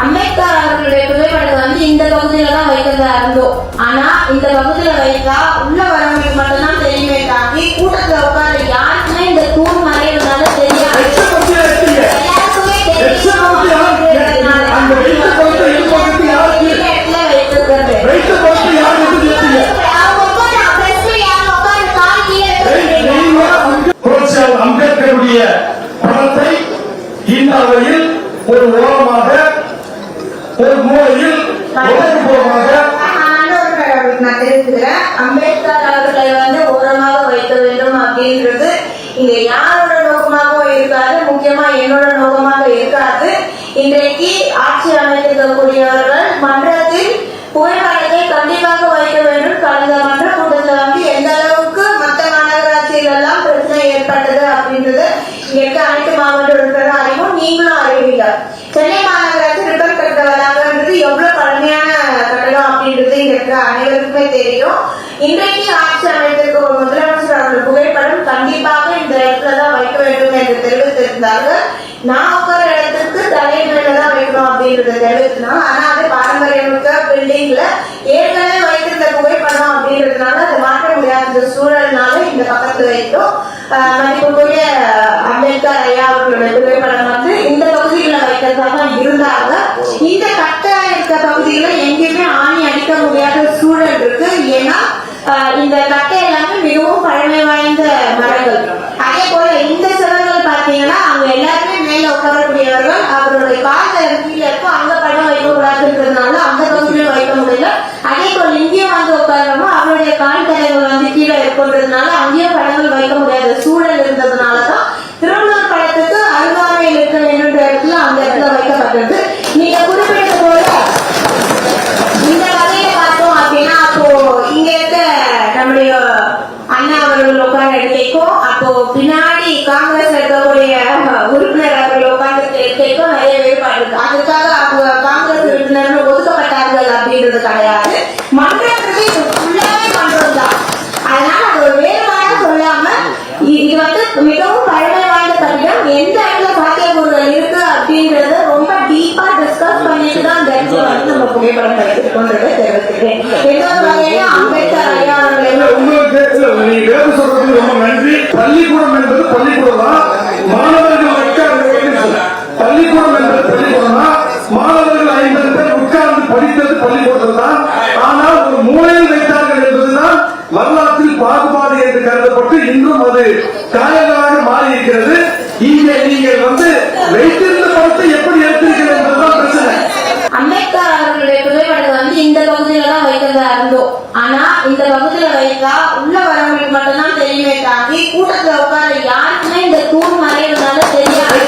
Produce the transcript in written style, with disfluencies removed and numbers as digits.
அம்பேத்கர் அவர்களுடைய புகைப்படத்தை வந்து இந்த பகுதியில தான் வைக்கிறதா இருந்தோம். ஆனா இந்த பகுதியில வைத்தா உள்ள வரவங்களுக்கு மட்டும்தான் தெரியுமே தாண்டி கூட்டத்துல உட்கார்ந்து யாருக்குமே இந்த தூண் மறைகிறதுனால தெரியாது. எல்லாருக்குமே தெரியும். அம்பேத்கருடைய படத்தை இந்த அவையில் ஒரு ஓரமாக ஒரு மூலையில் நான் தெரிவிக்கிறேன். அம்பேத்கர் அவர்களை வந்து ஓரமாக வைக்க வேண்டும் அப்படின்றது இங்க யாரோட நோக்கமாகவும் இருக்காது, முக்கியமா என்னோட நோக்கமாக இருக்காது. இன்றைக்கு ஆட்சி அமைத்திருக்கக்கூடியவர்கள் மன்றத்தில் புகைப்படத்தை கண்டிப்பாக வைக்க வேண்டும். கடந்த மன்ற கூட்டத்தில் வந்து எந்த அளவுக்கு மற்ற மாநகராட்சிகள் எல்லாம் பிரச்சனை ஏற்பட்டது அப்படின்றது இங்க இருக்க அனைத்து மாவட்ட உறுப்பினரும் அறிவும், நீங்களும் அறிவீங்க. சென்னை மாநகராட்சி ரிப்பன் கட்ட வளாகன்றது எவ்வளவு பழமையான கட்டடம் அப்படின்றது இங்க இருக்க அனைவருக்குமே தெரியும். இன்றைக்கு ஆட்சி அமைத்திருக்க ஒரு முதலமைச்சர் அவர்கள் புகைப்படம் கண்டிப்பாக இந்த இடத்துலதான் வைக்க வேண்டும் என்று தெரிவித்திருந்தார்கள். நான் உட்கார இடத்துக்கு தலைமையிலதான் வைக்கணும் அப்படின்றத தெரிவித்திருந்தாங்க. ஆனா அது பாரம்பரியமிக்க பில்டிங்ல ஏற்கனவே வைத்திருந்த புகைப்படம் அப்படின்றதுனால அதை மாற்ற முடியாத சூழல்னால இந்த பக்கத்துல வைத்தோம். மதிப்புக்குரிய அம்பேத்கர் ஐயா அவர்களுடைய புகைப்படம் வந்து இந்த பகுதியில வைக்கிறதாக இருந்தாங்க. இந்த கட்ட இருக்க பகுதியில எங்கேயுமே ஆணி அடிக்க முடியாத சூழல் இருக்கு. ஏன்னா இந்த கட்டை எல்லாமே மிகவும் பழமை வாய்ந்த மரங்கள். அதே போல இந்த சிவர்கள் பாத்தீங்கன்னா அவங்க எல்லாருமே மேல உட்காரக்கூடியவர்கள். அவருடைய காலில் கீழே இருக்கும், அங்க படம் வைக்க கூடாதுன்றதுனால அந்த பகுதியிலும் வைக்க முடியல. அதே போல இங்கேயும் வந்து உட்காரமோ அவருடைய கால் தலைவர் வந்து கீழே இருக்குன்றதுனால அங்கேயும் படங்கள் வைக்க முடியாத சூழல் இருந்ததுனாலதான் திருவள்ளூர் படத்துக்கு அருகாமையில் இருக்க வேணுன்ற இடத்துல அந்த இடத்துல வைக்கப்பட்டது. நீங்க குறிப்பிட்டது போல இந்த வகையில பார்த்தோம் அப்படின்னா அப்போ இங்க இருக்க நம்முடைய அண்ணா அவர்கள் உட்கார்ந்த இடத்தைக்கும் அப்போ பின்னாடி காங்கிரஸ் இருக்கக்கூடிய உறுப்பினர் அவர்கள் உட்கார்ந்த இடத்தைக்கும் நிறைய வேறுபாடு இருக்கு. அதுக்காக அவங்க காங்கிரஸ் உறுப்பினர்கள் ஒதுக்கப்பட்டார்கள் அப்படின்றது கிடையாது. மன்றத்துக்கு இது ஃபுல்லாவே மன்றம் தான். அதனால அது ஒரு வேறுபாடு சொல்லாம இது வந்து மிகவும் பழமை வாய்ந்த கட்டிடம். எந்த இடத்துல சாத்தியக்கூறுகள் இருக்கு அப்படின்றத ரொம்ப டீப்பா டிஸ்கஸ் பண்ணிட்டு தான் இந்த இடத்துல வந்து நம்ம புகைப்படம் வைத்திருக்கோன்றதை தெரிவிக்கிறேன். எந்த வகையிலும் அம்பேத்கர் ஐயா அவர்கள் உங்களுக்கு சொல்றது ரொம்ப நன்றி. பள்ளிக்கூடம் என்பது பள்ளிக்கூடம் தான். மாணவர்கள் பள்ளிக்கூடம் என்பது பள்ளிக்கூடம் தான். மாணவர்கள் 50 பேர் உட்கார்ந்து படித்தது பள்ளிக்கூடத்தில் தான். ஆனால் ஒரு மூலையில் வைத்தார்கள் என்பதுதான் வரலாற்றில் பாகுபாடு என்று கருதப்பட்டு இன்றும் அது காயங்களாக மாறி இருக்கிறது. இங்கே நீங்கள் வந்து வைத்திருந்த படத்தை எப்படி எடுத்திருக்கிறது என்பதுதான் பிரச்சனை. அம்பேத்கர் அவர்களுடைய புகைப்படத்தை வந்து இந்த பகுதியில தான் வைக்கிறதா இருந்தோம். ஆனா இந்த பகுதியில வைத்தா உள்ள வரவங்களுக்கு மட்டும்தான் தெரியுமே தாண்டி கூட்டத்துல உட்கார யாருக்குமே இந்த தூண் மறைகிறதுனால தெரியாது.